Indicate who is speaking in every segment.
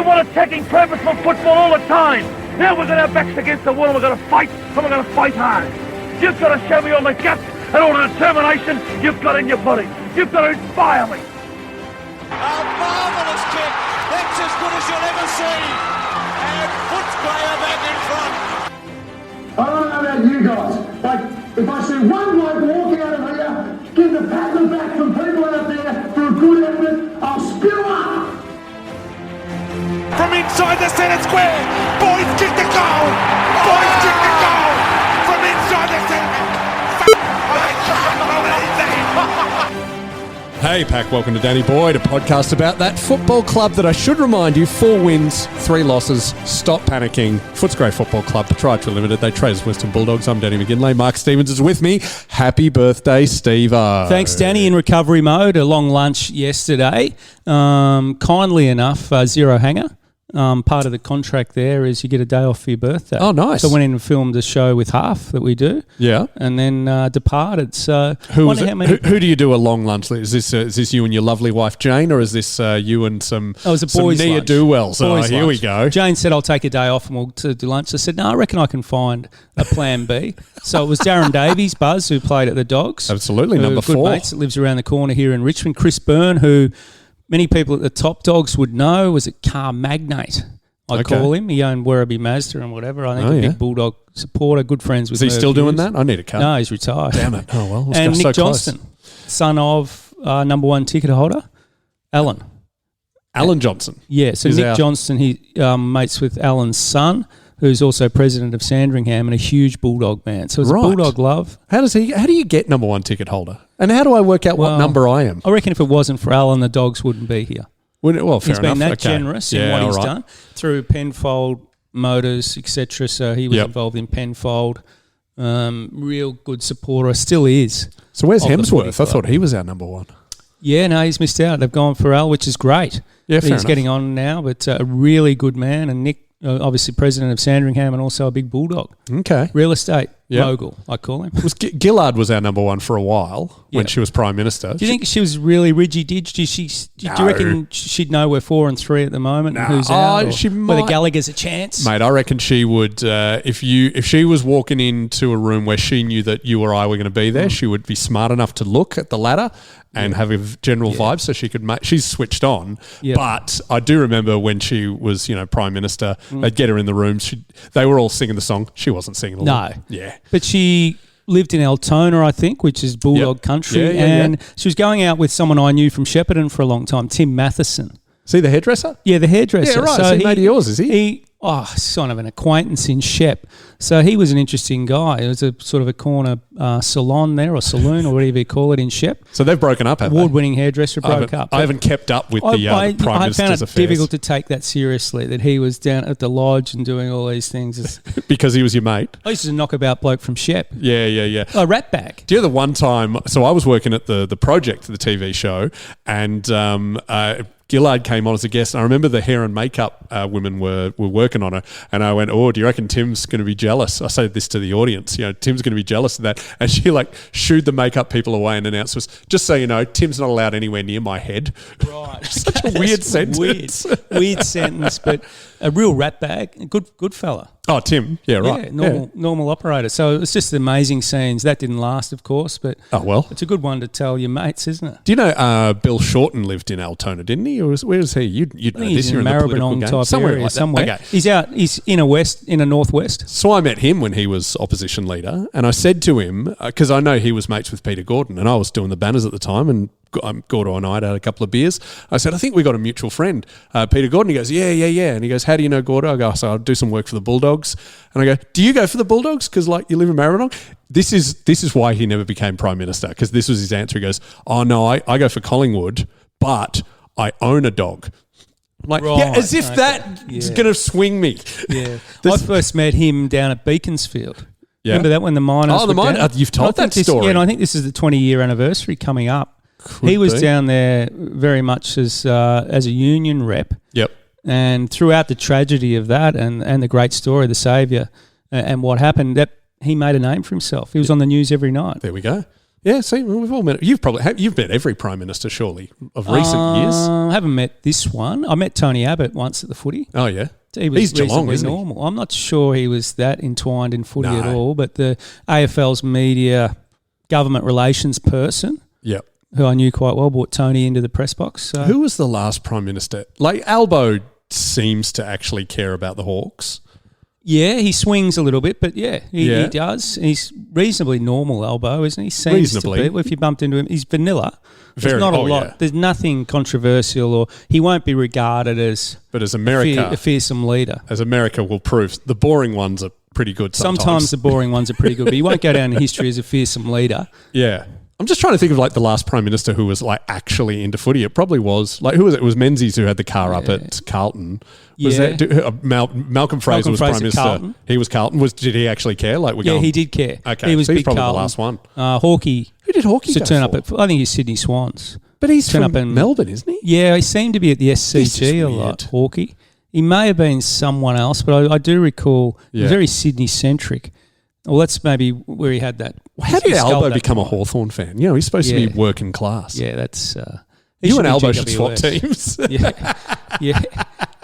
Speaker 1: They want attacking purposeful football all the time. Now we've got our backs against the wall and we're going to fight, and we're going to fight hard. You've got to show me all the guts and all the determination you've got in your body. You've got to inspire me.
Speaker 2: A marvellous kick. That's as good as you'll ever see. And Footscray are back in front.
Speaker 3: I don't know about you guys, but if I see one bloke walking out of here, give the pat on the back from people out there for a good effort, I'll spew up.
Speaker 2: From inside the centre square, boys kick the goal. Boys kick the goal. From inside the centre.
Speaker 4: Hey Pack, welcome to Danny Boyd, a podcast about that football club that I should remind you, 4 wins, 3 losses, stop panicking. Footscray Football Club, Proprietary Limited, they trade as Western Bulldogs. I'm Danny McGinlay. Mark Stevens is with me. Happy birthday, Stevo.
Speaker 5: Thanks, Danny. In recovery mode, a long lunch yesterday. Kindly enough, zero hanger. Part of the contract there is you get a day off for your birthday.
Speaker 4: Oh, nice.
Speaker 5: So I went in and filmed a show with Half that we do.
Speaker 4: Yeah.
Speaker 5: And then departed. So
Speaker 4: who do you do a long lunch with? Is this you and your lovely wife Jane, or is this you and some ne'er-do-wells? Oh, here we go.
Speaker 5: Jane said, I'll take a day off and we'll do lunch. I said, no, I reckon I can find a plan B. So it was Darren Davies, Buzz, who played at the Dogs.
Speaker 4: Absolutely, number 4.
Speaker 5: Good mates that lives around the corner here in Richmond. Chris Byrne, who many people at the Top Dogs would know, was a car magnate, I call him. He owned Werribee Mazda and whatever. I think big Bulldog supporter, good friends with him.
Speaker 4: Is he still doing that? I need a car.
Speaker 5: No, he's retired.
Speaker 4: Damn it. Oh, well.
Speaker 5: And Nick
Speaker 4: so
Speaker 5: Johnston, son of number 1 ticket holder, Alan.
Speaker 4: Alan Johnson.
Speaker 5: Yeah, so Nick Johnston, he mates with Alan's son, who's also president of Sandringham and a huge Bulldog man. So it's a Bulldog love.
Speaker 4: How do you get number 1 ticket holder? And how do I work out what number I am?
Speaker 5: I reckon if it wasn't for Alan, the Dogs wouldn't be here.
Speaker 4: Well, fair
Speaker 5: he's been
Speaker 4: enough.
Speaker 5: that generous in what he's done through Penfold Motors, etc. So he was involved in Penfold. Real good supporter, still is.
Speaker 4: So where's Hemsworth? I thought he was our number 1.
Speaker 5: Yeah, no, he's missed out. They've gone for Al, which is great.
Speaker 4: Yeah, fair
Speaker 5: he's getting on now, but a really good man. And Nick, obviously president of Sandringham and also a big Bulldog.
Speaker 4: Okay.
Speaker 5: Real estate mogul, I call him.
Speaker 4: Gillard was our number 1 for a while when she was Prime Minister.
Speaker 5: Do you think she was really ridgy-didgy? Do you reckon she'd know we're 4 and 3 at the moment and who's out?
Speaker 4: She
Speaker 5: whether Gallagher's a chance?
Speaker 4: Mate, I reckon she would, if she was walking into a room where she knew that you or I were going to be there, she would be smart enough to look at the ladder and have a general vibe so she could she's switched on. Yep. But I do remember when she was, Prime Minister, they'd get her in the room. They were all singing the song. She wasn't singing along.
Speaker 5: No.
Speaker 4: Yeah.
Speaker 5: But she lived in Altona, I think, which is Bulldog country. And she was going out with someone I knew from Shepparton for a long time, Tim Matheson.
Speaker 4: See the hairdresser?
Speaker 5: Yeah, the hairdresser.
Speaker 4: Yeah, right. So he made yours, is he?
Speaker 5: Son of an acquaintance in Shep. So he was an interesting guy. It was a sort of a corner salon there, or saloon, or whatever you call it, in Shep.
Speaker 4: So they've broken up, have they?
Speaker 5: Award-winning hairdresser broke up.
Speaker 4: I haven't kept up with the Prime Minister's affairs.
Speaker 5: I found it difficult to take that seriously, that he was down at the lodge and doing all these things.
Speaker 4: Because he was your mate?
Speaker 5: I used to knockabout bloke from Shep.
Speaker 4: Yeah.
Speaker 5: A rat bag.
Speaker 4: Do you know the one time, so I was working at the Project, the TV show, and Gillard came on as a guest. And I remember the hair and makeup women were working on her, and I went, "Oh, do you reckon Tim's going to be jealous?" I said this to the audience, Tim's going to be jealous of that. And she shooed the makeup people away and announced us, "Just so you know, Tim's not allowed anywhere near my head."
Speaker 5: Right,
Speaker 4: such a weird sentence.
Speaker 5: Weird sentence, but a real rat bag. Good fella.
Speaker 4: Oh, Tim. Yeah, right.
Speaker 5: Yeah, normal operator. So it's just amazing scenes. That didn't last, of course, but it's a good one to tell your mates, isn't it?
Speaker 4: Do you know Bill Shorten lived in Altona, didn't he? Or where is he? You'd know this.
Speaker 5: He's in Maribyrnong type area somewhere. Okay. He's out. He's in a northwest.
Speaker 4: So I met him when he was opposition leader, and I said to him, because I know he was mates with Peter Gordon, and I was doing the banners at the time, and Gordo and I had a couple of beers. I said, I think we got a mutual friend, Peter Gordon. He goes, yeah. And he goes, how do you know Gordo? I go, so I do some work for the Bulldogs. And I go, do you go for the Bulldogs? Because you live in Maribyrnong? This is why he never became Prime Minister, because this was his answer. He goes, oh no, I go for Collingwood, but I own a dog. I'm like, as if that's going to swing me.
Speaker 5: Yeah. I first met him down at Beaconsfield.
Speaker 4: Yeah.
Speaker 5: Remember that when the Miners
Speaker 4: the Miners. You've told that story.
Speaker 5: Yeah, and I think this is the 20-year anniversary coming up. He was down there very much as a union rep.
Speaker 4: Yep.
Speaker 5: And throughout the tragedy of that and the great story, the saviour, and what happened, that he made a name for himself. He was on the news every night.
Speaker 4: There we go. Yeah, see, we've all met. You've met every Prime Minister, surely, of recent years.
Speaker 5: I haven't met this one. I met Tony Abbott once at the footy.
Speaker 4: Oh, yeah.
Speaker 5: He's
Speaker 4: Geelong, isn't
Speaker 5: normal. I'm not sure he was that entwined in footy at all, but the AFL's media government relations person,
Speaker 4: yep,
Speaker 5: who I knew quite well, brought Tony into the press box. So.
Speaker 4: Who was the last Prime Minister? Like, Albo seems to actually care about the Hawks.
Speaker 5: Yeah, he swings a little bit, but he does. He's reasonably normal, Albo, isn't he? Seems
Speaker 4: Reasonably.
Speaker 5: to be. If you bumped into him, he's vanilla. There's
Speaker 4: Very,
Speaker 5: not a lot.
Speaker 4: Yeah.
Speaker 5: There's nothing controversial, or he won't be regarded as.
Speaker 4: But as America,
Speaker 5: a fearsome leader.
Speaker 4: As America will prove, the boring ones are pretty good sometimes.
Speaker 5: Sometimes the boring ones are pretty good, but he won't go down in history as a fearsome leader.
Speaker 4: Yeah. I'm just trying to think of like the last Prime Minister who was like actually into footy. It probably was like, who was it? It was Menzies who had the car up at Carlton. Was that Malcolm Fraser was Prime Minister?
Speaker 5: Carlton.
Speaker 4: He was Carlton. Did he actually care? Like
Speaker 5: he did care.
Speaker 4: Okay,
Speaker 5: he was
Speaker 4: so he's
Speaker 5: big
Speaker 4: probably
Speaker 5: Carlton.
Speaker 4: the last one.
Speaker 5: Hawkey.
Speaker 4: Who did Hawkey
Speaker 5: to
Speaker 4: go
Speaker 5: turn
Speaker 4: for?
Speaker 5: up at? I think he's Sydney Swans.
Speaker 4: But he's
Speaker 5: turn
Speaker 4: from
Speaker 5: up in
Speaker 4: Melbourne, isn't he?
Speaker 5: Yeah, he seemed to be at the SCG a lot. Hawkey. He may have been someone else, but I do recall he was very Sydney centric. Well, that's maybe where he had that.
Speaker 4: How did Albo become a Hawthorn fan? You know, he's supposed to be working class.
Speaker 5: Yeah, that's...
Speaker 4: you and Albo should swap teams.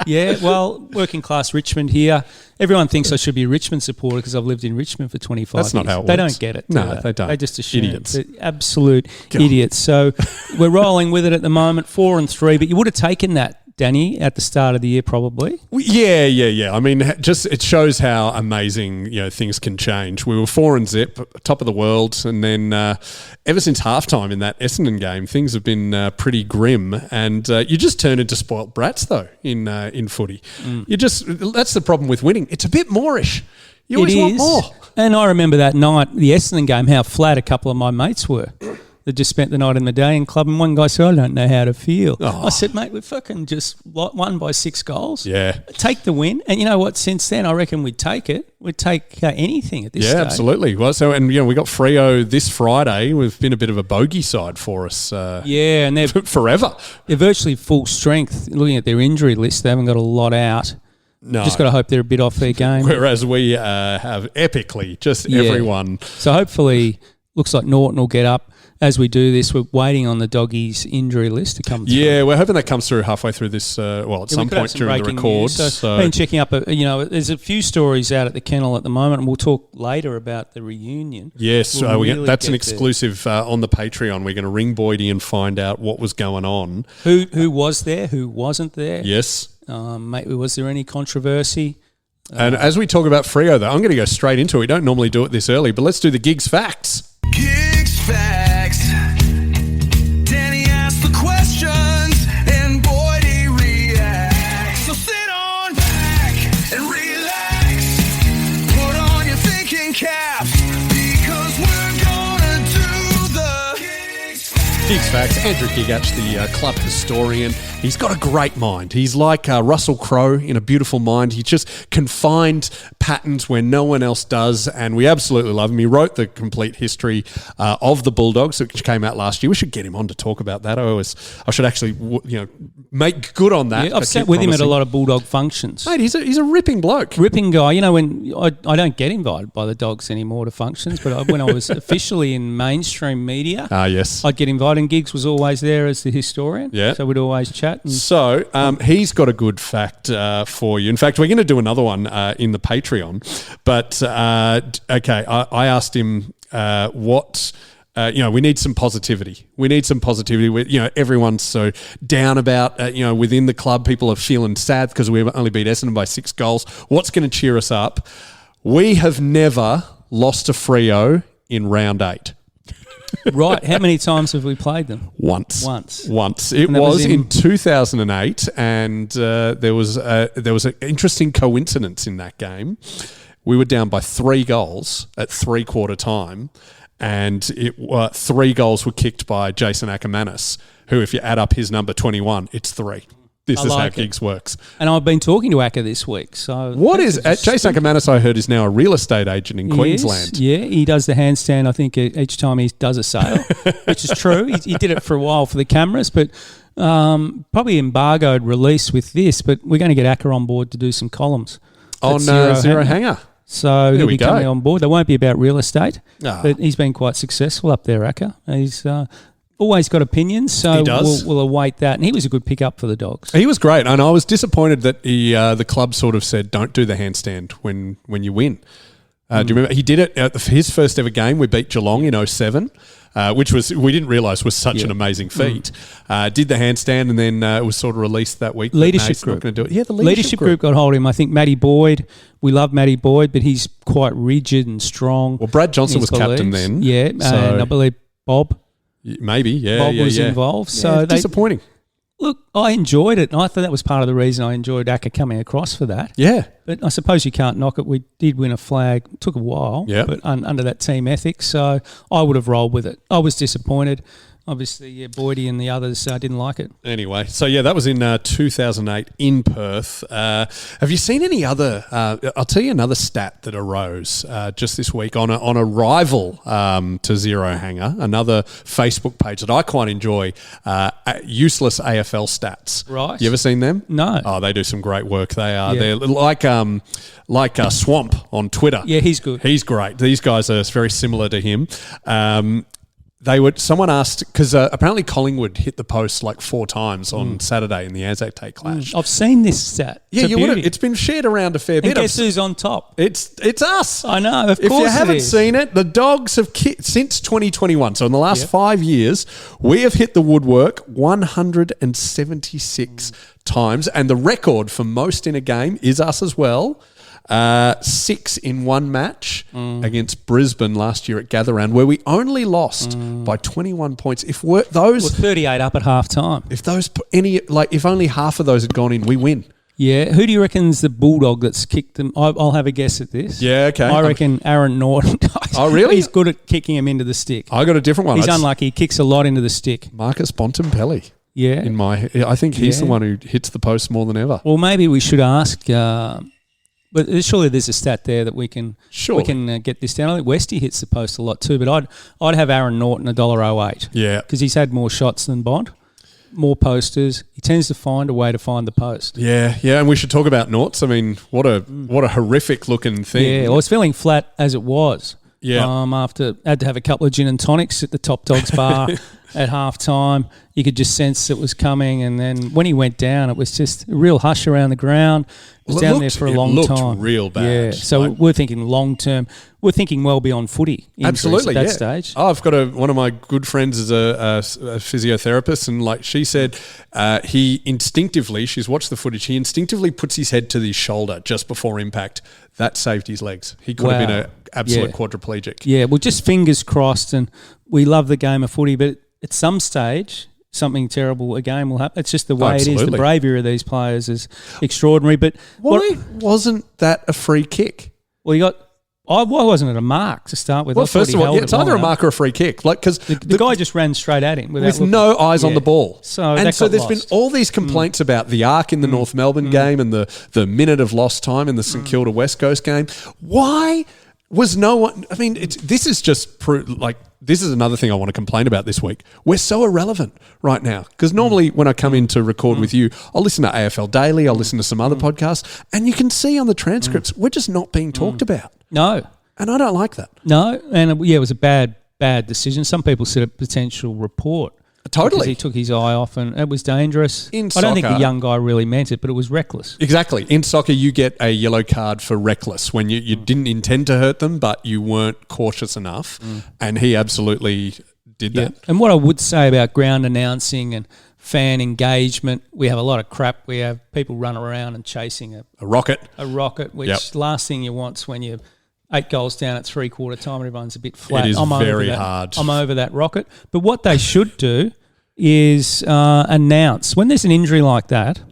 Speaker 5: Yeah. Well, working class Richmond here. Everyone thinks I should be a Richmond supporter because I've lived in Richmond for 25 years.
Speaker 4: That's not how it works.
Speaker 5: They don't get it.
Speaker 4: No, they don't.
Speaker 5: They just assume.
Speaker 4: Idiots.
Speaker 5: They're absolute idiots. So we're rolling with it at the moment, 4-3. But you would have taken that, Danny, at the start of the year probably.
Speaker 4: Yeah. I mean, just it shows how amazing things can change. We were 4-0, top of the world, and then ever since halftime in that Essendon game, things have been pretty grim. And you just turn into spoilt brats though in footy. That's the problem with winning. It's a bit moreish. You always want more.
Speaker 5: And I remember that night, the Essendon game, how flat a couple of my mates were. They just spent the night in the Medallion Club, and one guy said, I don't know how to feel. I said, mate, we fucking just won by 6 goals.
Speaker 4: Yeah.
Speaker 5: Take the win. And you know what? Since then, I reckon we'd take it. We'd take anything at this stage.
Speaker 4: Yeah, absolutely. Well, we got Freo this Friday. We've been a bit of a bogey side for us.
Speaker 5: And they're
Speaker 4: forever.
Speaker 5: They're virtually full strength. Looking at their injury list, they haven't got a lot out.
Speaker 4: No.
Speaker 5: Just got to hope they're a bit off their game.
Speaker 4: Whereas we have epically everyone.
Speaker 5: So hopefully, looks like Naughton will get up. As we do this, we're waiting on the doggies' injury list to come through.
Speaker 4: Yeah, we're hoping that comes through halfway through this, at some point during the record.
Speaker 5: So been checking up, there's a few stories out at the kennel at the moment, and we'll talk later about the reunion.
Speaker 4: Yes, that's an exclusive on the Patreon. We're going to ring Boydie and find out what was going on.
Speaker 5: Who was there, who wasn't there?
Speaker 4: Yes.
Speaker 5: Mate, was there any controversy?
Speaker 4: And as we talk about Freo, though, I'm going to go straight into it. We don't normally do it this early, but let's do the Gigs Facts.
Speaker 2: Gigs Facts. Danny asks the questions and Boydie reacts. So sit on back and relax. Put on your thinking caps because we're gonna do the
Speaker 4: Gigs Facts. Andrew Gigach, the club historian. He's got a great mind. He's like Russell Crowe in A Beautiful Mind. He just can find patterns where no one else does, and we absolutely love him. He wrote the complete history of the Bulldogs, which came out last year. We should get him on to talk about that. I should actually, make good on that.
Speaker 5: Yeah, I've sat with him at a lot of Bulldog functions.
Speaker 4: Mate, he's a ripping bloke.
Speaker 5: Ripping guy. When I don't get invited by the Dogs anymore to functions, but when I was officially in mainstream media,
Speaker 4: yes,
Speaker 5: I'd get invited. And Giggs was always there as the historian.
Speaker 4: Yeah,
Speaker 5: so we'd always chat.
Speaker 4: So he's got a good fact for you. In fact, we're going to do another one in the Patreon. But I asked him what. We need some positivity. We need some positivity. Everyone's so down about, within the club, people are feeling sad because we've only beat Essendon by 6 goals. What's going to cheer us up? We have never lost to Freo in round 8.
Speaker 5: Right. How many times have we played them?
Speaker 4: Once.
Speaker 5: Once.
Speaker 4: It was in 2008, and there was an interesting coincidence in that game. We were down by 3 goals at 3/4 time, and 3 goals were kicked by Jason Ackermanis, who, if you add up his number 21, it's 3. This is how Gigs works.
Speaker 5: And I've been talking to Acker this week. So
Speaker 4: what is Jason Ackermanis? I heard is now a real estate agent in Queensland.
Speaker 5: Yeah, he does the handstand. I think each time he does a sale, which is true. He did it for a while for the cameras, but probably embargoed release with this. But we're going to get Acker on board to do some columns
Speaker 4: on Zero Hanger.
Speaker 5: So he'll be coming on board. They won't be about real estate,
Speaker 4: Ah.
Speaker 5: but he's been quite successful up there, Acker. He's always got opinions, so
Speaker 4: He does.
Speaker 5: we'll await that. And he was a good pickup for the Dogs.
Speaker 4: He was great, and I was disappointed that the club sort of said, "Don't do the handstand when you win." Do you remember? He did it at his first ever game. We beat Geelong in 07, which we didn't realise was such an amazing feat. Did the handstand, and then it was sort of released that week.
Speaker 5: Leadership group.
Speaker 4: Not going to do it. Yeah, the
Speaker 5: leadership group got hold of him. I think Matty Boyd. We love Matty Boyd, but he's quite rigid and strong.
Speaker 4: Well, Brad Johnson was captain then.
Speaker 5: Yeah, and I believe Bob.
Speaker 4: Maybe, yeah.
Speaker 5: Bob was involved. So
Speaker 4: disappointing.
Speaker 5: Look, I enjoyed it, and I thought that was part of the reason I enjoyed Acker coming across for that.
Speaker 4: Yeah.
Speaker 5: But I suppose you can't knock it. We did win a flag. It took a while, but under that team ethics, so I would have rolled with it. I was disappointed. Obviously, Boydie and the others didn't like it.
Speaker 4: Anyway, so that was in 2008 in Perth. Have you seen any other? I'll tell you another stat that arose just this week on a rival to Zero Hanger, another Facebook page that I quite enjoy. Useless AFL stats.
Speaker 5: Right.
Speaker 4: You ever seen them?
Speaker 5: No.
Speaker 4: Oh, they do some great work. They are. Yeah. They're like Swamp on Twitter.
Speaker 5: Yeah, he's good.
Speaker 4: He's great. These guys are very similar to him. Someone asked, because apparently Collingwood hit the post like 4 times on Saturday in the Anzac Day clash.
Speaker 5: I've seen this stat.
Speaker 4: Yeah, you would have. It's been shared around a fair bit.
Speaker 5: And guess who's on top?
Speaker 4: It's us.
Speaker 5: I know, of course.
Speaker 4: If you haven't seen it, the Dogs have since 2021, so in the last 5 years, we have hit the woodwork 176 times, and the record for most in a game is us as well. 6 in one match against Brisbane last year at Gather Round, where we only lost by 21 points. If we're
Speaker 5: 38 up at half time.
Speaker 4: If only half of those had gone in, we win.
Speaker 5: Yeah, who do you reckon's the bulldog that's kicked them? I'll have a guess at this.
Speaker 4: Yeah, okay.
Speaker 5: I reckon Aaron Naughton.
Speaker 4: Oh, really?
Speaker 5: He's good at kicking him into the stick.
Speaker 4: I got a different one.
Speaker 5: He's unlucky. He kicks a lot into the stick.
Speaker 4: Marcus Bontempelli.
Speaker 5: Yeah,
Speaker 4: I think he's the one who hits the post more than ever.
Speaker 5: Well, maybe we should ask. But surely there's a stat there that we can get this down. I think Westy hits the post a lot too, but I'd have Aaron Naughton $1.08.
Speaker 4: Yeah,
Speaker 5: because he's had more shots than Bond, more posters. He tends to find a way to find the post.
Speaker 4: Yeah, and we should talk about Naughts. I mean, what a horrific looking thing.
Speaker 5: Yeah, I was feeling flat as it was.
Speaker 4: Yeah,
Speaker 5: after had to have a couple of gin and tonics at the Top Dogs bar at half time. You could just sense it was coming, and then when he went down, it was just a real hush around the ground. It was down there for a long time.
Speaker 4: It looked real bad.
Speaker 5: Yeah, so we're thinking long term. We're thinking well beyond footy.
Speaker 4: Absolutely,
Speaker 5: at that stage.
Speaker 4: Oh, I've got one of my good friends is a physiotherapist, and like she said, he instinctively, she's watched the footage, he instinctively puts his head to his shoulder just before impact. That saved his legs. He could have been an absolute quadriplegic. Yeah,
Speaker 5: well, just fingers crossed, and we love the game of footy, but at some stage something terrible again will happen. It's just the way it is. The bravery of these players is extraordinary. But
Speaker 4: why wasn't that a free kick?
Speaker 5: Well, why wasn't it a mark to start with?
Speaker 4: Well, first of all, it's either a mark or a free kick. Because
Speaker 5: the guy just ran straight at him with
Speaker 4: no eyes on the ball.
Speaker 5: So
Speaker 4: there's been all these complaints about the arc in the North Melbourne game and the minute of lost time in the St Kilda West Coast game. Why was no one? I mean, this is just this is another thing I want to complain about this week. We're so irrelevant right now because normally when I come in to record with you, I'll listen to AFL Daily, I'll listen to some other podcasts, and you can see on the transcripts we're just not being talked about.
Speaker 5: No,
Speaker 4: and I don't like that.
Speaker 5: No, and it was a bad decision. Some people said a potential report.
Speaker 4: Totally.
Speaker 5: Because he took his eye off and it was dangerous.
Speaker 4: I
Speaker 5: don't think the young guy really meant it, but it was reckless.
Speaker 4: Exactly. In soccer, you get a yellow card for reckless when you didn't intend to hurt them, but you weren't cautious enough. And he absolutely did that.
Speaker 5: And what I would say about ground announcing and fan engagement, we have a lot of crap. We have people running around and chasing a
Speaker 4: rocket.
Speaker 5: Which last thing you want's when you're 8 goals down at 3/4 time and everyone's a bit flat.
Speaker 4: It is very hard.
Speaker 5: I'm over that rocket. But what they should do is announce. When there's an injury like that,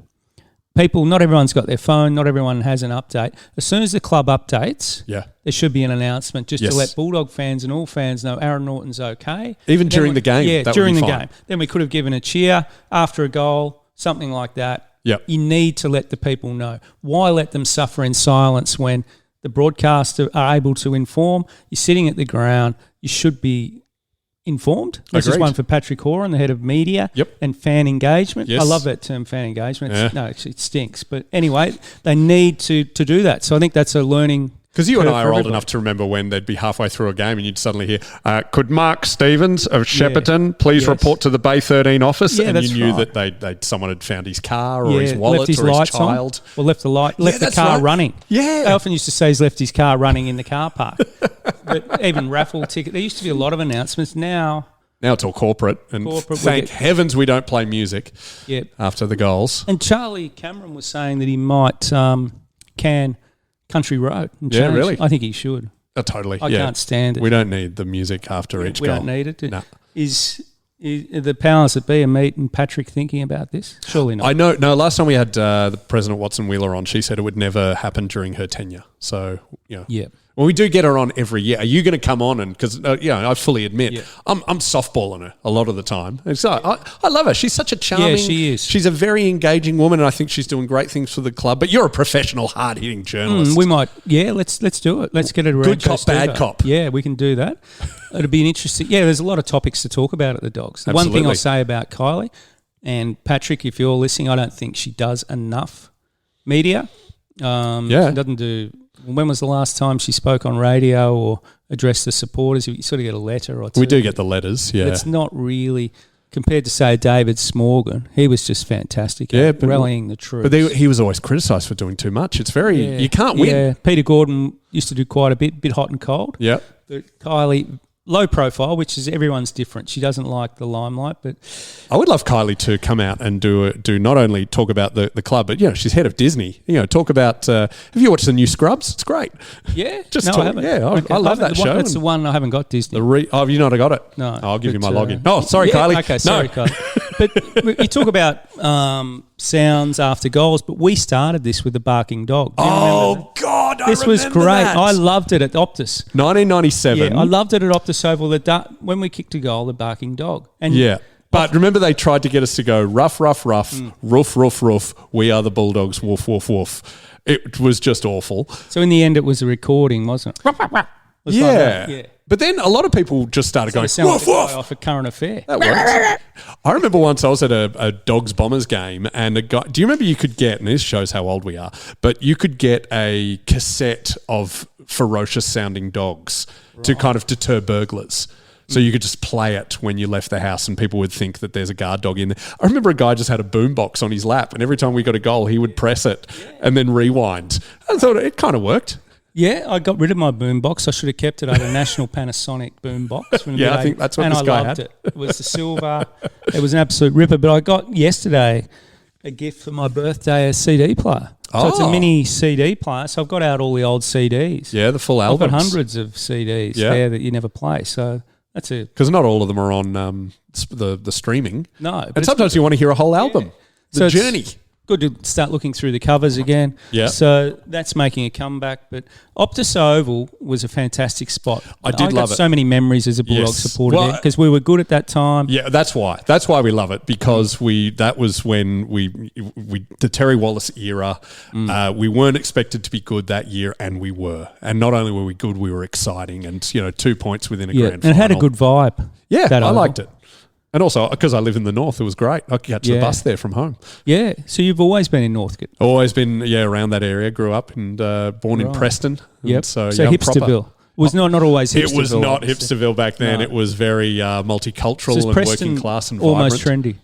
Speaker 5: not everyone's got their phone, not everyone has an update. As soon as the club updates, there should be an announcement just to let Bulldog fans and all fans know Aaron Naughton's okay.
Speaker 4: Even during the game.
Speaker 5: Yeah, during the game. Then we could have given a cheer after a goal, something like that.
Speaker 4: Yep.
Speaker 5: You need to let the people know. Why let them suffer in silence when the broadcaster are able to inform? You're sitting at the ground. You should be informed. This is one for Patrick Horan, the head of media and fan engagement.
Speaker 4: Yes.
Speaker 5: I love that term, fan engagement. No, it stinks. But anyway, they need to do that. So I think that's a learning
Speaker 4: Because you and
Speaker 5: Curve
Speaker 4: I
Speaker 5: for
Speaker 4: are old
Speaker 5: everybody.
Speaker 4: enough to remember when they'd be halfway through a game and you'd suddenly hear, could Mark Stevens of Shepparton please
Speaker 5: Yes.
Speaker 4: report to the Bay 13 office?
Speaker 5: Yeah,
Speaker 4: and
Speaker 5: that's
Speaker 4: you knew
Speaker 5: right.
Speaker 4: that someone had found his car or his wallet
Speaker 5: left his
Speaker 4: or his
Speaker 5: lights
Speaker 4: child.
Speaker 5: on, or left the
Speaker 4: that's
Speaker 5: car
Speaker 4: right.
Speaker 5: running.
Speaker 4: Yeah.
Speaker 5: They often used to say he's left his car running in the car park. But even raffle ticket, there used to be a lot of announcements. Now,
Speaker 4: Now it's all corporate. And thank heavens we don't play music after the goals.
Speaker 5: And Charlie Cameron was saying that he might can Country Road. And
Speaker 4: Yeah,
Speaker 5: change.
Speaker 4: really?
Speaker 5: I think he should.
Speaker 4: Totally.
Speaker 5: I can't stand it.
Speaker 4: We don't need the music after each
Speaker 5: We
Speaker 4: goal.
Speaker 5: don't need it.
Speaker 4: No.
Speaker 5: Is the powers that be a Meat and Patrick thinking about this? Surely not.
Speaker 4: I know. No, last time we had the President Watson Wheeler on, she said it would never happen during her tenure. So,
Speaker 5: Yeah.
Speaker 4: Well, we do get her on every year. Are you going to come on? And because I fully admit, I'm softballing her a lot of the time. And so I love her. She's such a charming.
Speaker 5: Yeah, she is.
Speaker 4: She's a very engaging woman, and I think she's doing great things for the club. But you're a professional, hard hitting journalist.
Speaker 5: We might. Yeah, let's do it. Let's get it around.
Speaker 4: Good cop,
Speaker 5: Stevo.
Speaker 4: bad cop.
Speaker 5: Yeah, we can do that. It'll be an interesting. Yeah, there's a lot of topics to talk about at the Dogs. The one thing
Speaker 4: Absolutely.
Speaker 5: I'll say about Kylie and Patrick, if you're listening, I don't think she does enough media. She doesn't do. When was the last time she spoke on radio or addressed the supporters? You sort of get a letter or two.
Speaker 4: We do get the letters. Yeah,
Speaker 5: It's not really compared to say David Smorgan. He was just fantastic. at rallying the troops.
Speaker 4: But he was always criticised for doing too much. It's very you can't win.
Speaker 5: Yeah, Peter Gordon used to do quite a bit hot and cold.
Speaker 4: Yeah.
Speaker 5: But Kylie, low profile, which is everyone's different. She doesn't like the limelight, but
Speaker 4: I would love Kylie to come out and do not only talk about the club, but she's head of Disney. Talk about. Have you watched the new Scrubs? It's great.
Speaker 5: yeah,
Speaker 4: Just
Speaker 5: no,
Speaker 4: talk-
Speaker 5: I haven't.
Speaker 4: yeah, I love that show.
Speaker 5: That's the one I haven't got Disney.
Speaker 4: Have you not got it?
Speaker 5: No,
Speaker 4: I'll give you my
Speaker 5: but,
Speaker 4: login. Oh, sorry,
Speaker 5: yeah,
Speaker 4: Kylie.
Speaker 5: Okay, sorry,
Speaker 4: no.
Speaker 5: Kylie. But you talk about sounds after goals, but we started this with the barking dog. Do you remember that?
Speaker 4: God,
Speaker 5: This was great. I loved it at Optus.
Speaker 4: 1997.
Speaker 5: Yeah, I loved it at Optus Oval. When we kicked a goal, the barking dog. And
Speaker 4: Yeah. But remember, they tried to get us to go rough, rough, rough, roof, roof, roof. We are the Bulldogs. Woof, woof, woof. It was just awful.
Speaker 5: So in the end, it was a recording, wasn't it? Was like that, yeah.
Speaker 4: But then a lot of people just started going
Speaker 5: Sound like
Speaker 4: woof,
Speaker 5: a guy
Speaker 4: woof.
Speaker 5: off a current affair.
Speaker 4: That works. I remember once I was at a Dogs Bombers game, and a guy. Do you remember you could get? And this shows how old we are. But you could get a cassette of ferocious sounding dogs to kind of deter burglars. So you could just play it when you left the house, and people would think that there's a guard dog in there. I remember a guy just had a boombox on his lap, and every time we got a goal, he would press it and then rewind. I thought it kind of worked.
Speaker 5: Yeah, I got rid of my boombox. I should have kept it. I had a National Panasonic boombox. From the
Speaker 4: Yeah, I
Speaker 5: day,
Speaker 4: think that's what
Speaker 5: and
Speaker 4: this
Speaker 5: I
Speaker 4: guy
Speaker 5: loved
Speaker 4: had.
Speaker 5: it. It was the silver. It was an absolute ripper. But I got yesterday a gift for my birthday, a CD player. So it's a mini CD player. So I've got out all the old CDs.
Speaker 4: Yeah, the full
Speaker 5: I've
Speaker 4: albums.
Speaker 5: got hundreds of CDs there that you never play. So that's it.
Speaker 4: Because not all of them are on the streaming.
Speaker 5: No. But
Speaker 4: And sometimes you want to hear a whole album. The
Speaker 5: So it's
Speaker 4: journey.
Speaker 5: good to start looking through the covers again.
Speaker 4: Yeah.
Speaker 5: So that's making a comeback. But Optus Oval was a fantastic spot.
Speaker 4: I did love
Speaker 5: got
Speaker 4: it.
Speaker 5: so many memories as a Bulldog
Speaker 4: Yes.
Speaker 5: supporter
Speaker 4: Well,
Speaker 5: there because we were good at that time.
Speaker 4: Yeah, that's why. That's why we love it, because that was when we the Terry Wallace era. We weren't expected to be good that year, and we were. And not only were we good, we were exciting, and 2 points within a
Speaker 5: Yeah,
Speaker 4: grand
Speaker 5: and it
Speaker 4: final.
Speaker 5: had a good vibe.
Speaker 4: Yeah,
Speaker 5: that
Speaker 4: I
Speaker 5: oval.
Speaker 4: liked it. And also, because I live in the north, it was great. I could catch the bus there from home.
Speaker 5: Yeah. So you've always been in Northcote.
Speaker 4: Always been around that area. Grew up and born in Preston. And
Speaker 5: Yep.
Speaker 4: So,
Speaker 5: So
Speaker 4: I'm proper.
Speaker 5: Hipsterville. Was not always Hipsterville.
Speaker 4: It was not
Speaker 5: obviously.
Speaker 4: Hipsterville back then.
Speaker 5: No.
Speaker 4: It was very multicultural
Speaker 5: So
Speaker 4: and
Speaker 5: Preston
Speaker 4: working class and
Speaker 5: almost
Speaker 4: vibrant.
Speaker 5: trendy.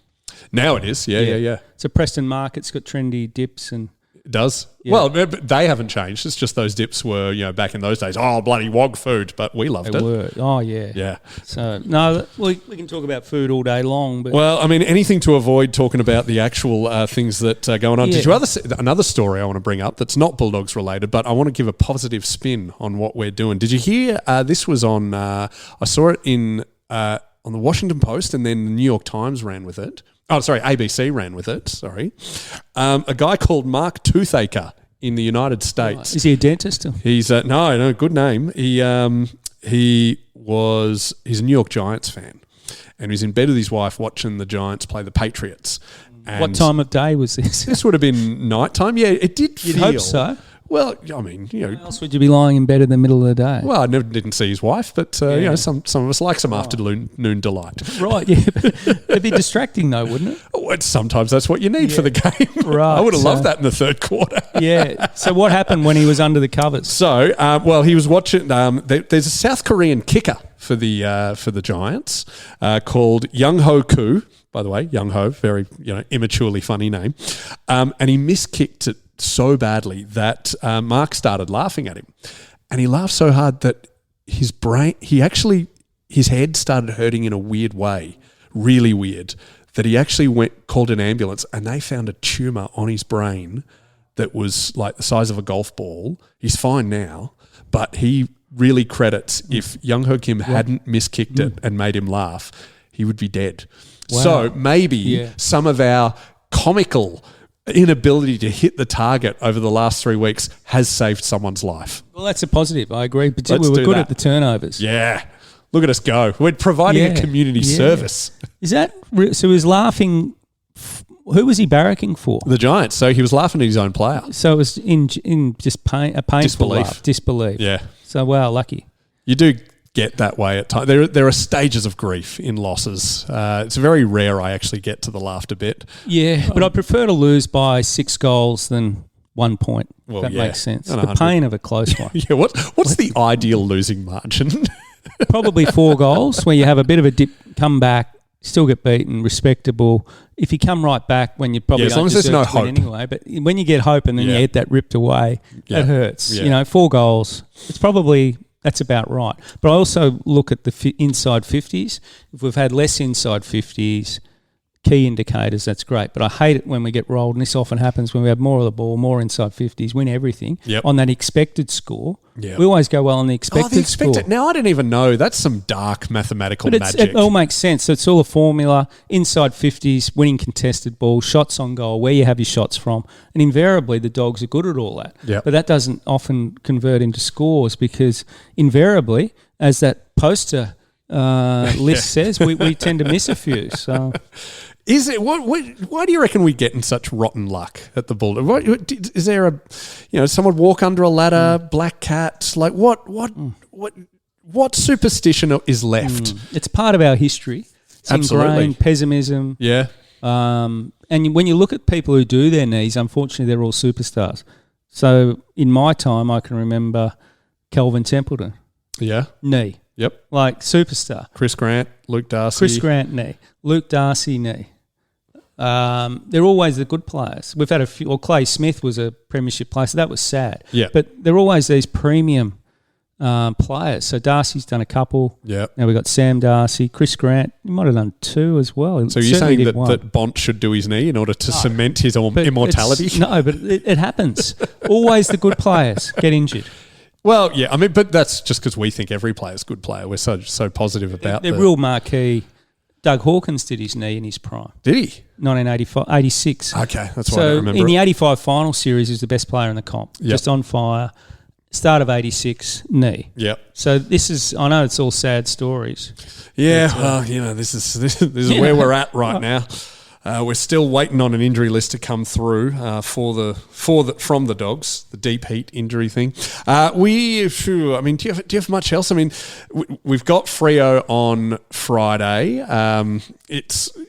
Speaker 4: Now it is. Yeah.
Speaker 5: So Preston Market's got trendy dips and
Speaker 4: It does.
Speaker 5: Yeah.
Speaker 4: Well, but they haven't changed. It's just those dips were, back in those days, bloody wog food, but we loved
Speaker 5: they
Speaker 4: it.
Speaker 5: were. Oh yeah.
Speaker 4: Yeah.
Speaker 5: So no, we can talk about food all day long, but
Speaker 4: Well, I mean, anything to avoid talking about the actual things that are going on.
Speaker 5: Yeah.
Speaker 4: Did you another story I want to bring up that's not Bulldogs related, but I want to give a positive spin on what we're doing. Did you hear? This was on. I saw it on the Washington Post, and then the New York Times ran with it. Oh, sorry, ABC ran with it. Sorry, a guy called Mark Toothaker in the United States.
Speaker 5: is he a dentist?
Speaker 4: He's no, good name. He's a New York Giants fan, and he's in bed with his wife watching the Giants play the Patriots. And
Speaker 5: What time of day was this?
Speaker 4: this would have been nighttime. Yeah, it did feel.
Speaker 5: You'd hope so.
Speaker 4: Well, I mean,
Speaker 5: Why else would you be lying in bed in the middle of the day?
Speaker 4: Well, I never didn't see his wife, but some of us like some afternoon delight.
Speaker 5: Right, yeah. It'd be distracting though, wouldn't it?
Speaker 4: Oh, sometimes that's what you need for the game.
Speaker 5: Right.
Speaker 4: I would have loved that in the third quarter.
Speaker 5: Yeah. So what happened when he was under the covers?
Speaker 4: So, he was watching. There's a South Korean kicker for the Giants called Young Ho Koo. By the way, Young Ho, very immaturely funny name, and he miskicked it so badly that Mark started laughing at him, and he laughed so hard that his head started hurting in a weird way, really weird, that he actually called an ambulance, and they found a tumour on his brain that was like the size of a golf ball. He's fine now, but he really credits if Young Ho Kim hadn't miskicked it and made him laugh, he would be dead. Wow. So maybe some of our comical inability to hit the target over the last 3 weeks has saved someone's life.
Speaker 5: Well, that's a positive. I agree. Particularly, we were good at the turnovers.
Speaker 4: Yeah. Look at us go. We're providing a community service.
Speaker 5: Is that so? He was laughing. Who was he barracking for?
Speaker 4: The Giants. So he was laughing at his own player.
Speaker 5: So it was in just a painful laugh. Disbelief.
Speaker 4: Yeah.
Speaker 5: So, wow, lucky.
Speaker 4: You do get that way at times. There are stages of grief in losses. It's very rare I actually get to the laughter bit.
Speaker 5: Yeah, but I prefer to lose by 6 goals than 1 point. Well, that makes sense. The pain of a close one.
Speaker 4: Yeah. What's the ideal losing margin?
Speaker 5: Probably 4 goals where you have a bit of a dip, come back, still get beaten, respectable. If you come right back when you probably
Speaker 4: as long as there's no hope
Speaker 5: anyway, but when you get hope and then you get that ripped away, that hurts. Yeah. 4 goals. It's probably. That's about right. But I also look at the inside 50s. If we've had less inside 50s, key indicators, that's great. But I hate it when we get rolled, and this often happens when we have more of the ball, more inside 50s, win everything. On that expected score. Yep. We always go well on the expected score.
Speaker 4: Now, I didn't even know. That's some dark mathematical magic.
Speaker 5: It all makes sense. So it's all a formula. Inside 50s, winning contested ball, shots on goal, where you have your shots from. And invariably, the Dogs are good at all that.
Speaker 4: Yep.
Speaker 5: But that doesn't often convert into scores because invariably, as that poster list says, we tend to miss a few. So...
Speaker 4: Is it why do you reckon we get in such rotten luck at the Bulldogs? Is there someone walk under a ladder, black cats? Like what superstition is left?
Speaker 5: It's part of our history. It's ingrained pessimism.
Speaker 4: Yeah.
Speaker 5: And when you look at people who do their knees, unfortunately, they're all superstars. So in my time, I can remember Kelvin Templeton.
Speaker 4: Yeah.
Speaker 5: Knee.
Speaker 4: Yep.
Speaker 5: Like superstar.
Speaker 4: Chris Grant, Luke Darcy.
Speaker 5: Chris Grant, knee. Luke Darcy, knee. They're always the good players. We've had a few. Well, Clay Smith was a premiership player, so that was sad.
Speaker 4: Yeah.
Speaker 5: But they're always these premium players. So Darcy's done a couple.
Speaker 4: Yeah.
Speaker 5: Now we've got Sam Darcy, Chris Grant. He might have done 2 as well.
Speaker 4: So you're saying that Bont should do his knee in order to cement his immortality?
Speaker 5: No, but it happens. Always the good players get injured.
Speaker 4: Well, yeah, I mean, but that's just because we think every player's a good player. We're so positive about
Speaker 5: the real marquee. Doug Hawkins did his knee in his prime.
Speaker 4: Did he?
Speaker 5: 1985, 86.
Speaker 4: Okay, that's why I remember.
Speaker 5: So in the 85 final series, he was the best player in the comp.
Speaker 4: Yep.
Speaker 5: Just on fire. Start of 86, knee.
Speaker 4: Yep.
Speaker 5: So this is, I know it's all sad stories.
Speaker 4: Yeah, well, this is where we're at right now. We're still waiting on an injury list to come through from the Dogs, the deep heat injury thing. Do you have much else? I mean, we've got Freo on Friday.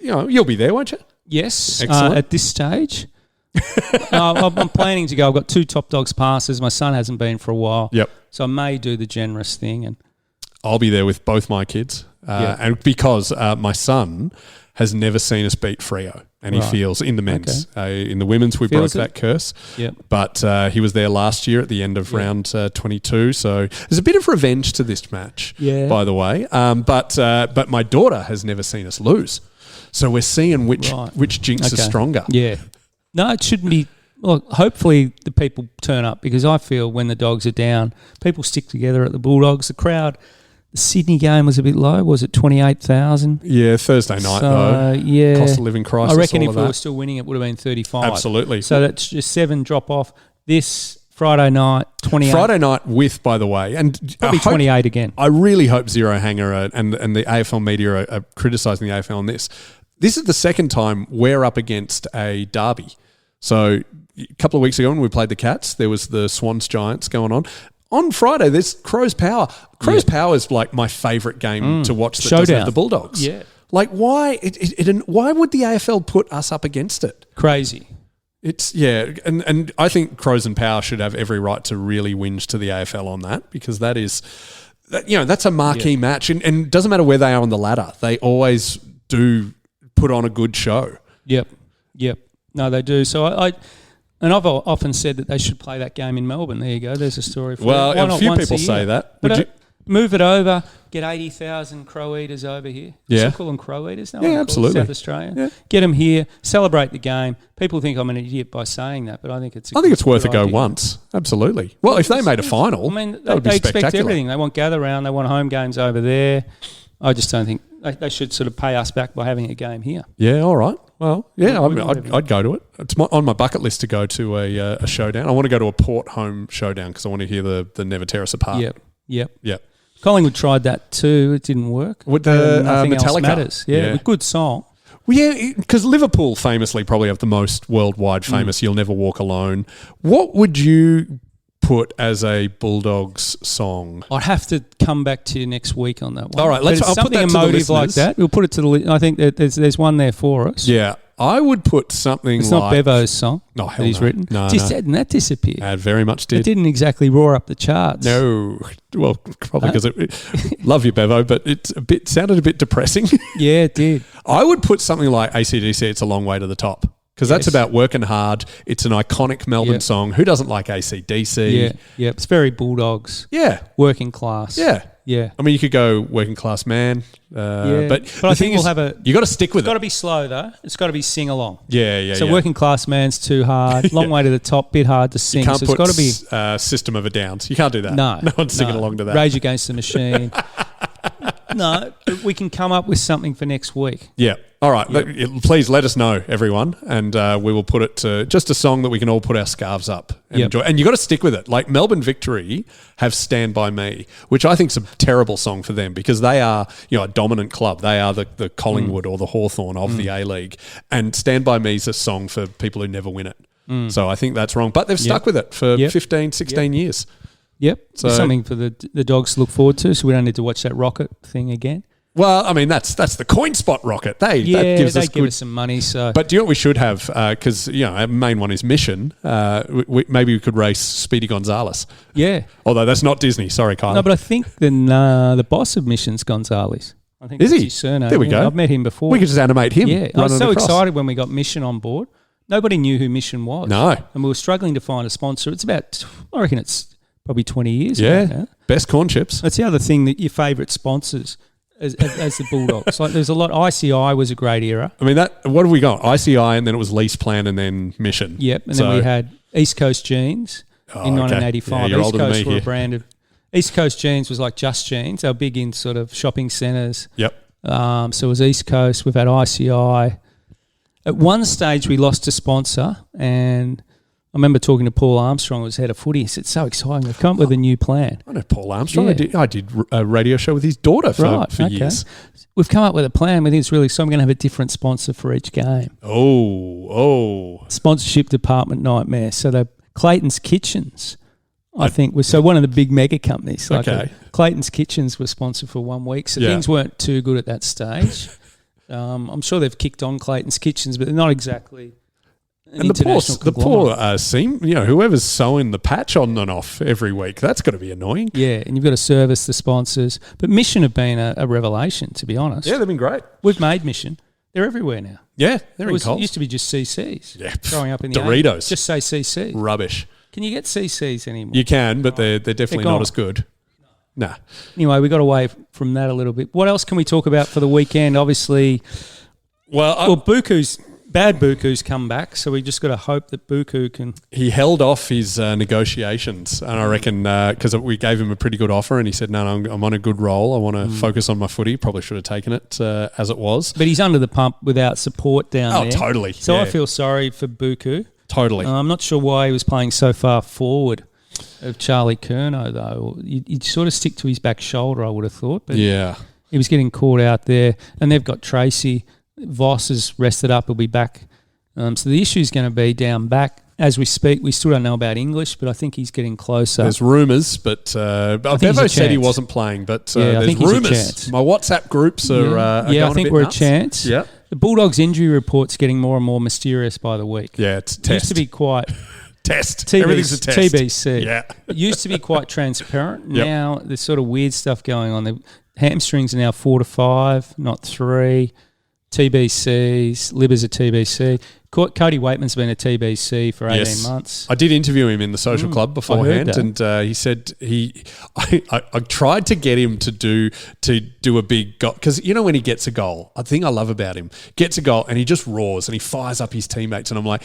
Speaker 4: You'll be there, won't you?
Speaker 5: Yes.
Speaker 4: Excellent.
Speaker 5: At this stage. I'm planning to go. I've got 2 Top Dogs passes. My son hasn't been for a while.
Speaker 4: Yep.
Speaker 5: So I may do the generous thing. And
Speaker 4: I'll be there with both my kids. And because my son has never seen us beat Freo, and he feels in the men's. In the women's, we broke that curse.
Speaker 5: Yep.
Speaker 4: But he was there last year at the end of round 22, so there's a bit of revenge to this match, by the way. But my daughter has never seen us lose, so we're seeing which jinx is stronger.
Speaker 5: Yeah. No, it shouldn't be. Well, hopefully the people turn up because I feel when the Dogs are down, people stick together at the Bulldogs. The crowd. The Sydney game was a bit low. Was it 28,000?
Speaker 4: Yeah, Thursday night though.
Speaker 5: Yeah,
Speaker 4: cost of living crisis.
Speaker 5: I reckon if we
Speaker 4: were
Speaker 5: were still winning, it would have been 35.
Speaker 4: Absolutely.
Speaker 5: So that's just 7 drop off. This Friday night, 28.
Speaker 4: Friday night with, by the way, and
Speaker 5: probably 28 again.
Speaker 4: I really hope Zero Hanger and the AFL media are criticising the AFL on this. This is the second time we're up against a derby. So a couple of weeks ago when we played the Cats, there was the Swans Giants going on. On Friday, there's Crows Power. Crows Power is like my favourite game to watch that doesn't have the Bulldogs.
Speaker 5: Yeah.
Speaker 4: Like, why? Why would the AFL put us up against it?
Speaker 5: Crazy.
Speaker 4: It's and I think Crows and Power should have every right to really whinge to the AFL on that, because that's a marquee match, and it doesn't matter where they are on the ladder. They always do put on a good show.
Speaker 5: Yep. No, they do. So I've often said that they should play that game in Melbourne. There you go. There's a story for
Speaker 4: Well,
Speaker 5: Why
Speaker 4: a
Speaker 5: not
Speaker 4: few
Speaker 5: once
Speaker 4: people
Speaker 5: a year?
Speaker 4: say that.
Speaker 5: But
Speaker 4: Would you?
Speaker 5: Move it over. Get 80,000 crow eaters over here.
Speaker 4: Yeah.
Speaker 5: Still call them crow eaters. No,
Speaker 4: Yeah, absolutely.
Speaker 5: South Australia.
Speaker 4: Yeah.
Speaker 5: Get them here. Celebrate the game. People think I'm an idiot by saying that, but I think it's.
Speaker 4: It's worth a
Speaker 5: good
Speaker 4: go
Speaker 5: idea.
Speaker 4: once. Absolutely. Well, if they made a final,
Speaker 5: I mean,
Speaker 4: that would be
Speaker 5: they expect
Speaker 4: spectacular.
Speaker 5: everything. They want gather round. They want home games over there. I just don't think they should sort of pay us back by having a game here.
Speaker 4: Yeah, all right. Well, yeah, I'd go to it. It's on my bucket list to go to a showdown. I want to go to a Port home showdown because I want to hear the Never Tear Us Apart.
Speaker 5: Yep. Collingwood tried that too. It didn't work.
Speaker 4: With the
Speaker 5: Nothing else
Speaker 4: Metallica.
Speaker 5: matters. Yeah, good song.
Speaker 4: Well, yeah, because Liverpool famously probably have the most worldwide famous You'll Never Walk Alone. What would you put as a Bulldogs song?
Speaker 5: I'd have to come back to you next week on that one.
Speaker 4: All right,
Speaker 5: I'll
Speaker 4: put
Speaker 5: something
Speaker 4: that to the
Speaker 5: emotive like
Speaker 4: listeners.
Speaker 5: that. We'll put it to the. I think that there's one there for us.
Speaker 4: Yeah, I would put something
Speaker 5: It's
Speaker 4: like...
Speaker 5: not Bevo's song
Speaker 4: No,
Speaker 5: that
Speaker 4: hell
Speaker 5: he's
Speaker 4: no.
Speaker 5: written.
Speaker 4: No,
Speaker 5: Just
Speaker 4: no.
Speaker 5: hadn't that disappeared?
Speaker 4: It very much
Speaker 5: It
Speaker 4: did.
Speaker 5: didn't exactly roar up the charts.
Speaker 4: No, well, probably because love you, Bevo, but sounded a bit depressing.
Speaker 5: Yeah, it did.
Speaker 4: I would put something like AC/DC, It's a Long Way to the Top, because that's
Speaker 5: Yes.
Speaker 4: about working hard. It's an iconic Melbourne
Speaker 5: Yep.
Speaker 4: song. Who doesn't like AC/DC?
Speaker 5: Yeah. It's very Bulldogs,
Speaker 4: Yeah.
Speaker 5: working class.
Speaker 4: Yeah.
Speaker 5: Yeah.
Speaker 4: I mean, you could go Working Class Man, but
Speaker 5: I think we'll have a.
Speaker 4: You got to stick with
Speaker 5: It's got to
Speaker 4: it.
Speaker 5: be slow though. It's got to be sing along.
Speaker 4: Yeah.
Speaker 5: So working class man's too hard. Long way to the top, bit hard to sing.
Speaker 4: You can't
Speaker 5: So it's
Speaker 4: put
Speaker 5: got to be
Speaker 4: System of a Downs. You can't do that.
Speaker 5: no
Speaker 4: one's singing along to that.
Speaker 5: Rage Against the Machine. No, but we can come up with something for next week.
Speaker 4: Yeah. All right. Please let us know, everyone, and we will put it to just a song that we can all put our scarves up and enjoy. And you got to stick with it. Like Melbourne Victory have Stand By Me, which I think is a terrible song for them because they are, a dominant club. They are the Collingwood or the Hawthorn of the A-League, and Stand By Me is a song for people who never win it. So I think that's wrong. But they've stuck with it for 15, 16 years.
Speaker 5: Yep.
Speaker 4: So-
Speaker 5: It's something for the dogs to look forward to, so we don't need to watch that rocket thing again.
Speaker 4: Well, I mean, that's the coin spot rocket. That gives us
Speaker 5: give
Speaker 4: good.
Speaker 5: us some money. So,
Speaker 4: But do you know what we should have? Because our main one is Mission. Maybe we could race Speedy Gonzales.
Speaker 5: yeah.
Speaker 4: Although that's not Disney. Sorry, Kyle.
Speaker 5: No, but I think the boss of Mission's Gonzales. I think
Speaker 4: Is
Speaker 5: that's
Speaker 4: he?
Speaker 5: his surname.
Speaker 4: There we go.
Speaker 5: I've met him before.
Speaker 4: we could just animate him.
Speaker 5: Yeah, I was
Speaker 4: running
Speaker 5: so
Speaker 4: across.
Speaker 5: excited when we got Mission on board. Nobody knew who Mission was.
Speaker 4: No.
Speaker 5: And we were struggling to find a sponsor. It's about, I reckon it's probably 20 years
Speaker 4: Yeah.
Speaker 5: ago now.
Speaker 4: Best corn chips.
Speaker 5: That's the other thing, that your favourite sponsors as the Bulldogs. Like there's a lot. ICI was a great era.
Speaker 4: I mean, what have we got? ICI, and then it was Lease Plan, and then Mission.
Speaker 5: Yep. And then we had East Coast Jeans in
Speaker 4: okay.
Speaker 5: 1985.
Speaker 4: Yeah, you're
Speaker 5: East
Speaker 4: older than
Speaker 5: Coast
Speaker 4: me
Speaker 5: were a
Speaker 4: here.
Speaker 5: brand of... East Coast Jeans was like Just Jeans. They were big in sort of shopping centres.
Speaker 4: Yep.
Speaker 5: So it was East Coast. We've had ICI. At one stage, we lost a sponsor, and I remember talking to Paul Armstrong, who was head of footy. He said, "It's so exciting. We've come up with a new plan."
Speaker 4: I know Paul Armstrong.
Speaker 5: Yeah.
Speaker 4: I did a radio show with his daughter for years.
Speaker 5: We've come up with a plan. We think it's really so. I'm going to have a different sponsor for each game.
Speaker 4: Oh.
Speaker 5: Sponsorship department nightmare. So the Clayton's Kitchens, I think, was so one of the big mega companies. Like
Speaker 4: Okay.
Speaker 5: Clayton's Kitchens were sponsored for 1 week, so
Speaker 4: Yeah.
Speaker 5: things weren't too good at that stage. I'm sure they've kicked on Clayton's Kitchens, but they're not exactly an
Speaker 4: And the
Speaker 5: international
Speaker 4: poor
Speaker 5: conglomerate.
Speaker 4: whoever's sewing the patch on and off every week, that's got to be annoying.
Speaker 5: Yeah, and you've got to service the sponsors. But Mission have been a revelation, to be honest.
Speaker 4: Yeah, they've been great.
Speaker 5: We've made Mission. They're everywhere now.
Speaker 4: Yeah, they're in
Speaker 5: It
Speaker 4: Coles.
Speaker 5: used to be just CCs.
Speaker 4: Yeah,
Speaker 5: Growing up in the
Speaker 4: Doritos.
Speaker 5: 80s. Just say CC.
Speaker 4: Rubbish.
Speaker 5: Can you get CCs anymore?
Speaker 4: You can, but they're definitely
Speaker 5: They're
Speaker 4: not
Speaker 5: gone.
Speaker 4: as good. Nah.
Speaker 5: Anyway, we got away from that a little bit. What else can we talk about for the weekend? Obviously,
Speaker 4: Well,
Speaker 5: Bad Buku's come back, so we just got to hope that Buku can...
Speaker 4: he held off his negotiations, and I reckon because we gave him a pretty good offer, and he said, "No, I'm on a good roll. I want to focus on my footy." Probably should have taken it as it was.
Speaker 5: But he's under the pump without support down there.
Speaker 4: Oh, totally.
Speaker 5: So
Speaker 4: Yeah.
Speaker 5: I feel sorry for Buku.
Speaker 4: Totally.
Speaker 5: I'm not sure why he was playing so far forward of Charlie Curnow, though. You'd sort of stick to his back shoulder, I would have thought. But
Speaker 4: Yeah.
Speaker 5: he was getting caught out there. And they've got Tracy. Voss is rested up. He'll be back. So the issue is going to be down back. as we speak, we still don't know about English, but I think he's getting closer.
Speaker 4: There's rumours, but Bevo said he wasn't playing, but
Speaker 5: I
Speaker 4: there's
Speaker 5: think he's a
Speaker 4: rumours.
Speaker 5: chance.
Speaker 4: My WhatsApp groups are
Speaker 5: I
Speaker 4: going
Speaker 5: think
Speaker 4: a bit
Speaker 5: we're
Speaker 4: nuts.
Speaker 5: a chance.
Speaker 4: Yeah.
Speaker 5: The Bulldogs injury report's getting more and more mysterious by the week.
Speaker 4: Yeah, it's
Speaker 5: It used
Speaker 4: test.
Speaker 5: to be quite
Speaker 4: Test. Everything's a test.
Speaker 5: TBC.
Speaker 4: Yeah.
Speaker 5: It used to be quite transparent.
Speaker 4: Yep.
Speaker 5: Now there's sort of weird stuff going on. The hamstrings are now 4 to 5, not 3. TBCs, Libba's a TBC. Cody Waitman's been a TBC for 18 months.
Speaker 4: I did interview him in the social club beforehand,
Speaker 5: that.
Speaker 4: and he said I tried to get him to do a big goal, because you know when he gets a goal, a thing I love about him, gets a goal and he just roars and he fires up his teammates, and I'm like,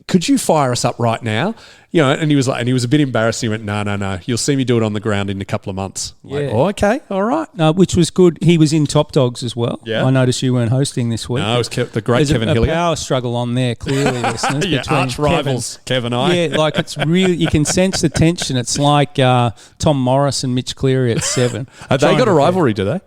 Speaker 4: could you fire us up right now? You know, and he was a bit embarrassed. He went, no, you'll see me do it on the ground in a couple of months. I'm like, oh, okay, all right.
Speaker 5: Which was good. He was in Top Dogs as well.
Speaker 4: Yeah.
Speaker 5: I noticed you weren't hosting this week.
Speaker 4: No, it was the great
Speaker 5: There's
Speaker 4: Kevin
Speaker 5: a
Speaker 4: Hillier.
Speaker 5: power struggle on there, clearly, listeners.
Speaker 4: Yeah,
Speaker 5: between
Speaker 4: arch rivals, Kev and I.
Speaker 5: Yeah, like it's really, you can sense the tension. It's like Tom Morris and Mitch Cleary at 7.
Speaker 4: Have they got a rivalry, do they?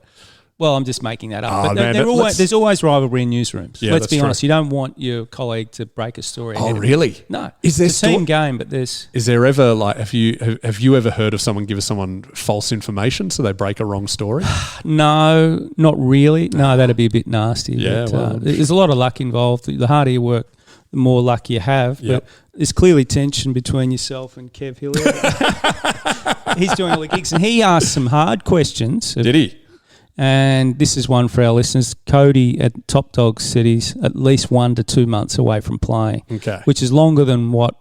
Speaker 5: Well, I'm just making that up.
Speaker 4: Oh,
Speaker 5: But
Speaker 4: man,
Speaker 5: there's always rivalry in newsrooms.
Speaker 4: Yeah,
Speaker 5: Let's
Speaker 4: that's
Speaker 5: be
Speaker 4: true.
Speaker 5: honest. You don't want your colleague to break a story.
Speaker 4: Oh,
Speaker 5: ahead of
Speaker 4: really?
Speaker 5: you. No.
Speaker 4: Is there
Speaker 5: it's a team game, but
Speaker 4: Is there ever, like, have you ever heard of someone give someone false information so they break a wrong story?
Speaker 5: No, not really. No, that'd be a bit nasty.
Speaker 4: Yeah,
Speaker 5: but,
Speaker 4: well.
Speaker 5: there's a lot of luck involved. The harder you work, the more luck you have.
Speaker 4: Yep.
Speaker 5: But there's clearly tension between yourself and Kev Hillier. He's doing all the gigs, and he asked some hard questions.
Speaker 4: Did he?
Speaker 5: And this is one for our listeners. Cody at Top Dogs said he's at least 1 to 2 months away from playing,
Speaker 4: Okay.
Speaker 5: which is longer than what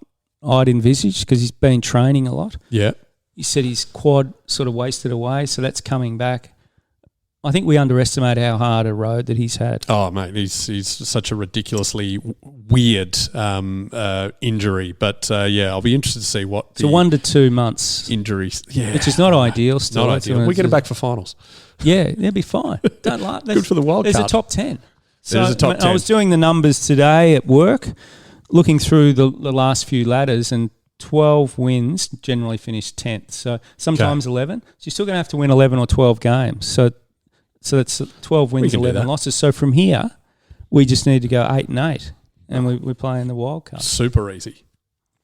Speaker 5: I'd envisaged because he's been training a lot.
Speaker 4: Yeah.
Speaker 5: He said his quad sort of wasted away, so that's coming back. I think we underestimate how hard a road that he's had.
Speaker 4: Oh, mate, he's such a ridiculously weird injury. But, I'll be interested to see what
Speaker 5: So 1 to 2 months,
Speaker 4: injuries. Yeah.
Speaker 5: which is not ideal still.
Speaker 4: Not ideal. We get him back for finals.
Speaker 5: Yeah, they'll be fine. Don't laugh.
Speaker 4: Good for the wild
Speaker 5: There's
Speaker 4: card.
Speaker 5: a top 10.
Speaker 4: There's a top 10.
Speaker 5: I was doing the numbers today at work, looking through the last few ladders, and 12 wins generally finish 10th. So sometimes 11. So you're still going to have to win 11 or 12 games. So that's 12 wins,
Speaker 4: can do
Speaker 5: 11
Speaker 4: that.
Speaker 5: losses. So from here, we just need to go 8 and 8, and we're playing the wild card.
Speaker 4: Super easy.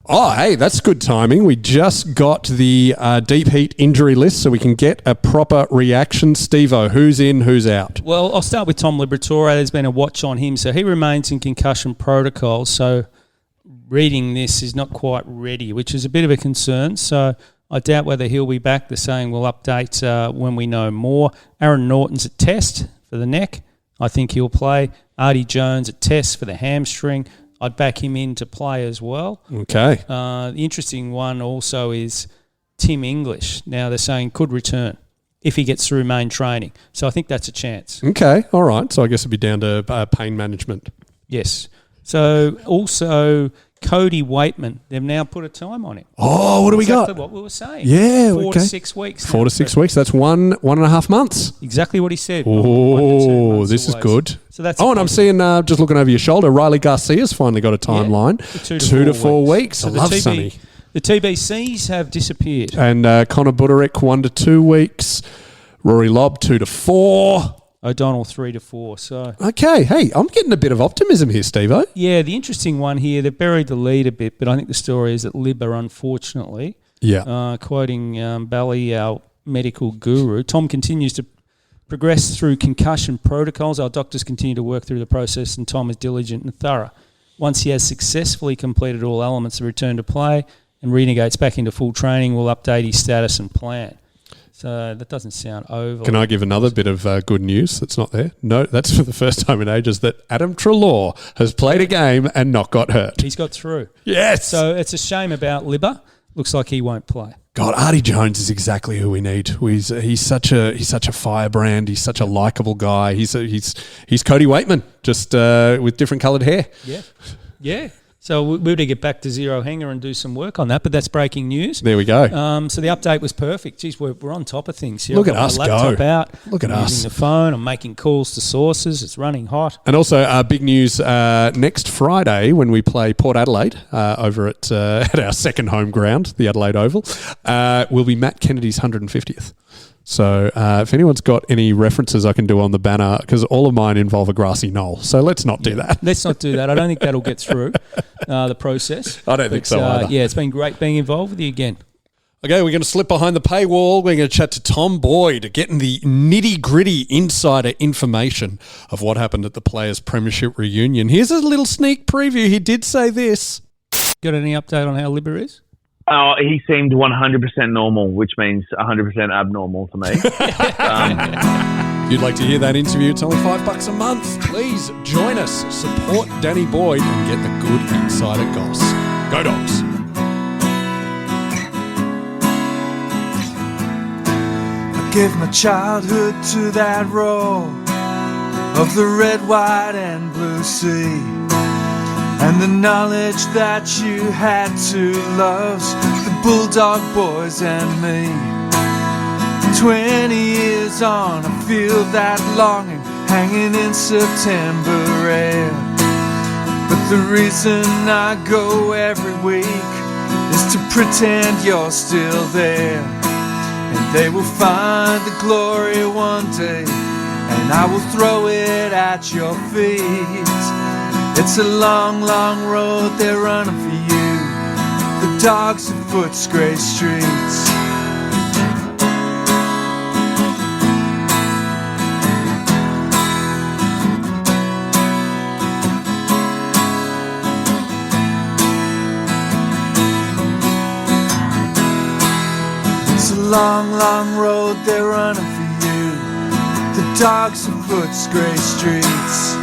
Speaker 4: Oh, hey, that's good timing. We just got the deep heat injury list so we can get a proper reaction. Stevo, who's in, who's out?
Speaker 5: Well, I'll start with Tom Liberatore. There's been a watch on him. So he remains in concussion protocol. So reading this is not quite ready, which is a bit of a concern. So I doubt whether he'll be back. They're saying we'll update when we know more. Aaron Naughton's at test for the neck. I think he'll play. Artie Jones at test for the hamstring. I'd back him in to play as well.
Speaker 4: Okay.
Speaker 5: The interesting one also is Tim English. Now they're saying could return if he gets through main training. So I think that's a chance.
Speaker 4: Okay, all right. So I guess it'd be down to pain management.
Speaker 5: Yes. So also Cody Waitman, they've now put a time on him.
Speaker 4: Oh, what do we
Speaker 5: Exactly
Speaker 4: got?
Speaker 5: what we were saying.
Speaker 4: Yeah,
Speaker 5: 4
Speaker 4: okay.
Speaker 5: to 6 weeks.
Speaker 4: 4
Speaker 5: now.
Speaker 4: to 6 weeks. That's 1.5 months.
Speaker 5: Exactly what he said.
Speaker 4: Oh, this is good.
Speaker 5: So that's
Speaker 4: and I'm seeing, just looking over your shoulder, Riley Garcia's finally got a timeline.
Speaker 5: 2
Speaker 4: to 4 weeks.
Speaker 5: So
Speaker 4: I love Sonny.
Speaker 5: The TBCs have disappeared.
Speaker 4: And Connor Buderick, 1 to 2 weeks. Rory Lobb, 2 to 4.
Speaker 5: O'Donnell 3 to 4. So
Speaker 4: Okay, hey, I'm getting a bit of optimism here, Stevo.
Speaker 5: yeah, the interesting one here, they've buried the lead a bit, but I think the story is that Libba, unfortunately, quoting Bally, our medical guru, Tom continues to progress through concussion protocols. Our doctors continue to work through the process, and Tom is diligent and thorough. Once he has successfully completed all elements of return to play and renegotiates back into full training, we'll update his status and plan. So that doesn't sound over.
Speaker 4: Can I give another bit of good news that's not there? No, that's for the first time in ages that Adam Treloar has played a game and not got hurt.
Speaker 5: He's got through.
Speaker 4: Yes.
Speaker 5: So it's a shame about Libba. Looks like he won't play.
Speaker 4: God, Artie Jones is exactly who we need. He's such a firebrand. He's such a likable guy. He's Cody Waitman, just with different coloured hair.
Speaker 5: Yeah. So we better get back to Zero Hanger and do some work on that, but that's breaking news.
Speaker 4: There we go.
Speaker 5: So the update was perfect. Geez, we're on top of things here.
Speaker 4: Look
Speaker 5: I've
Speaker 4: at
Speaker 5: got
Speaker 4: us
Speaker 5: my laptop
Speaker 4: go.
Speaker 5: out.
Speaker 4: Look at
Speaker 5: I'm
Speaker 4: us.
Speaker 5: using the phone. I'm making calls to sources. It's running hot.
Speaker 4: And also, big news next Friday when we play Port Adelaide over at our second home ground, the Adelaide Oval, will be Matt Kennedy's 150th. So if anyone's got any references I can do on the banner, because all of mine involve a grassy knoll. So let's not do that.
Speaker 5: Let's not do that. I don't think that'll get through the process.
Speaker 4: I don't think so either.
Speaker 5: Yeah, it's been great being involved with you again.
Speaker 4: Okay, we're going to slip behind the paywall. We're going to chat to Tom Boyd, getting the nitty-gritty insider information of what happened at the Players' Premiership reunion. Here's a little sneak preview. He did say this.
Speaker 5: Got any update on how Libba is?
Speaker 6: Oh, he seemed 100% normal, which means 100% abnormal to me.
Speaker 4: If you'd like to hear that interview, it's only $5 a month. Please join us, support Danny Boyd, and get the good insider goss. Go Dogs.
Speaker 2: I gave my childhood to that role of the red, white, and blue sea. And the knowledge that you had to love the Bulldog boys and me. 20 years on, I feel that longing hanging in September air. But the reason I go every week is to pretend you're still there. And they will find the glory one day, and I will throw it at your feet. It's a long, long road they're running for you, the dogs of Footscray streets. It's a long, long road they're running for you, the dogs of Footscray streets.